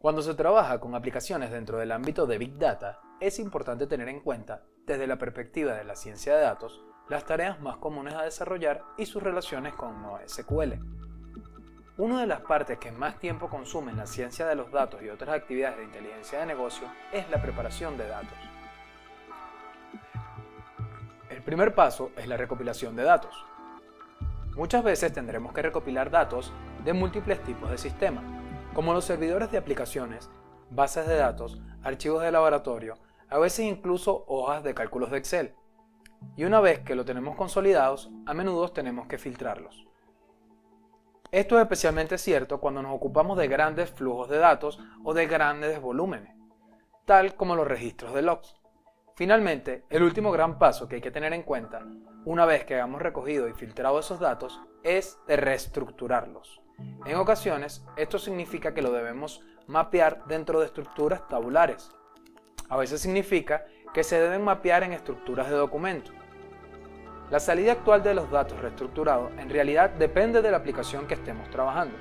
Cuando se trabaja con aplicaciones dentro del ámbito de Big Data, es importante tener en cuenta, desde la perspectiva de la ciencia de datos, las tareas más comunes a desarrollar y sus relaciones con NoSQL. Una de las partes que más tiempo consume en la ciencia de los datos y otras actividades de inteligencia de negocio es la preparación de datos. El primer paso es la recopilación de datos. Muchas veces tendremos que recopilar datos de múltiples tipos de sistemas, como los servidores de aplicaciones, bases de datos, archivos de laboratorio, a veces incluso hojas de cálculos de Excel. Y una vez que lo tenemos consolidados, a menudo tenemos que filtrarlos. Esto es especialmente cierto cuando nos ocupamos de grandes flujos de datos o de grandes volúmenes, tal como los registros de logs. Finalmente, el último gran paso que hay que tener en cuenta, una vez que hayamos recogido y filtrado esos datos, es de reestructurarlos. En ocasiones, esto significa que lo debemos mapear dentro de estructuras tabulares. A veces significa que se deben mapear en estructuras de documento. La salida actual de los datos reestructurados en realidad depende de la aplicación que estemos trabajando.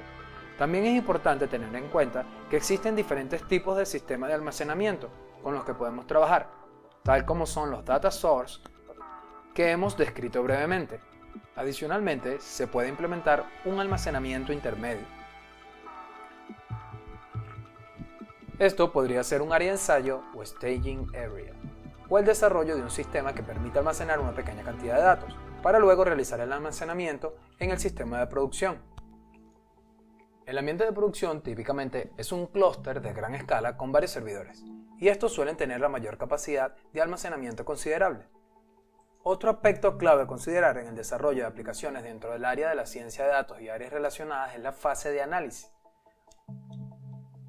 También es importante tener en cuenta que existen diferentes tipos de sistemas de almacenamiento con los que podemos trabajar, tal como son los data source que hemos descrito brevemente. Adicionalmente, se puede implementar un almacenamiento intermedio. Esto podría ser un área de ensayo o staging area, o el desarrollo de un sistema que permita almacenar una pequeña cantidad de datos, para luego realizar el almacenamiento en el sistema de producción. El ambiente de producción típicamente es un clúster de gran escala con varios servidores, y estos suelen tener la mayor capacidad de almacenamiento considerable. Otro aspecto clave a considerar en el desarrollo de aplicaciones dentro del área de la ciencia de datos y áreas relacionadas es la fase de análisis.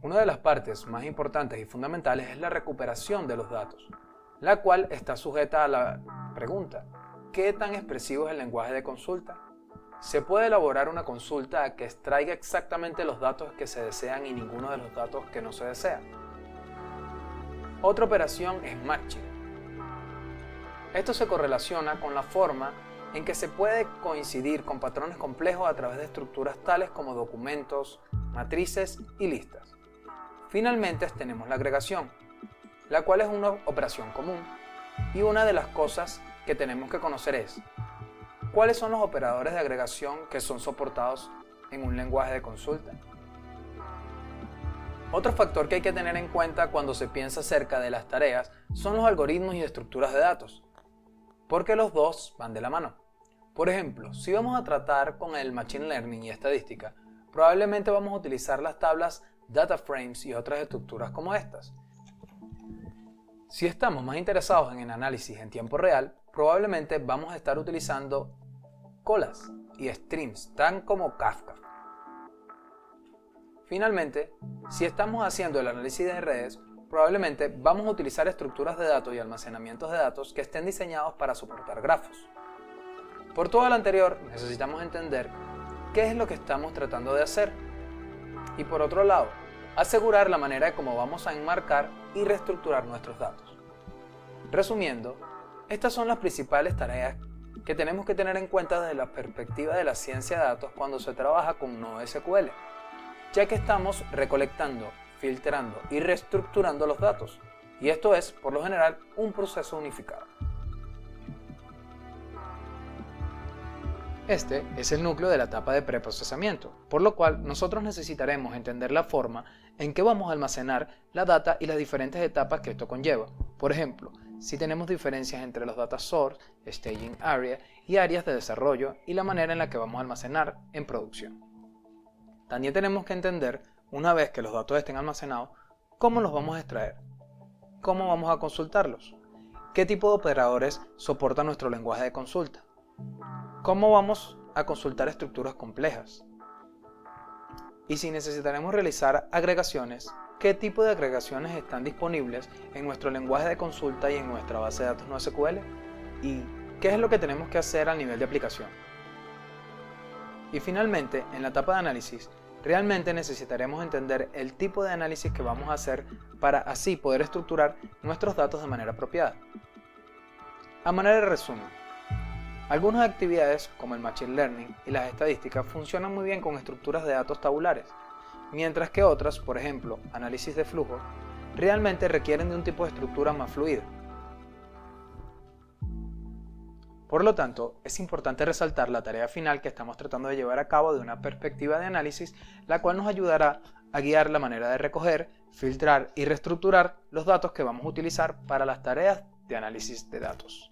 Una de las partes más importantes y fundamentales es la recuperación de los datos, la cual está sujeta a la pregunta: ¿qué tan expresivo es el lenguaje de consulta? ¿Se puede elaborar una consulta que extraiga exactamente los datos que se desean y ninguno de los datos que no se desean? Otra operación es matching. Esto se correlaciona con la forma en que se puede coincidir con patrones complejos a través de estructuras tales como documentos, matrices y listas. Finalmente tenemos la agregación, la cual es una operación común, y una de las cosas que tenemos que conocer es ¿cuáles son los operadores de agregación que son soportados en un lenguaje de consulta? Otro factor que hay que tener en cuenta cuando se piensa acerca de las tareas son los algoritmos y estructuras de datos, porque los dos van de la mano. Por ejemplo, si vamos a tratar con el Machine Learning y estadística, probablemente vamos a utilizar las tablas Data Frames y otras estructuras como estas. Si estamos más interesados en el análisis en tiempo real, probablemente vamos a estar utilizando colas y streams, tan como Kafka. Finalmente, si estamos haciendo el análisis de redes, probablemente vamos a utilizar estructuras de datos y almacenamientos de datos que estén diseñados para soportar grafos. Por todo lo anterior, necesitamos entender qué es lo que estamos tratando de hacer. Y por otro lado, asegurar la manera de cómo vamos a enmarcar y reestructurar nuestros datos. Resumiendo, estas son las principales tareas que tenemos que tener en cuenta desde la perspectiva de la ciencia de datos cuando se trabaja con NoSQL, ya que estamos recolectando, filtrando y reestructurando los datos, y esto es, por lo general, un proceso unificado. Este es el núcleo de la etapa de preprocesamiento, por lo cual nosotros necesitaremos entender la forma en que vamos a almacenar la data y las diferentes etapas que esto conlleva. Por ejemplo, si tenemos diferencias entre los data source, staging area y áreas de desarrollo y la manera en la que vamos a almacenar en producción. También tenemos que entender, una vez que los datos estén almacenados, cómo los vamos a extraer, cómo vamos a consultarlos, qué tipo de operadores soporta nuestro lenguaje de consulta, cómo vamos a consultar estructuras complejas, y si necesitaremos realizar agregaciones, qué tipo de agregaciones están disponibles en nuestro lenguaje de consulta y en nuestra base de datos NoSQL, y qué es lo que tenemos que hacer a nivel de aplicación. Y finalmente, en la etapa de análisis, realmente necesitaremos entender el tipo de análisis que vamos a hacer para así poder estructurar nuestros datos de manera apropiada. A manera de resumen, algunas actividades como el Machine Learning y las estadísticas funcionan muy bien con estructuras de datos tabulares, mientras que otras, por ejemplo, análisis de flujo, realmente requieren de un tipo de estructura más fluida. Por lo tanto, es importante resaltar la tarea final que estamos tratando de llevar a cabo de una perspectiva de análisis, la cual nos ayudará a guiar la manera de recoger, filtrar y reestructurar los datos que vamos a utilizar para las tareas de análisis de datos.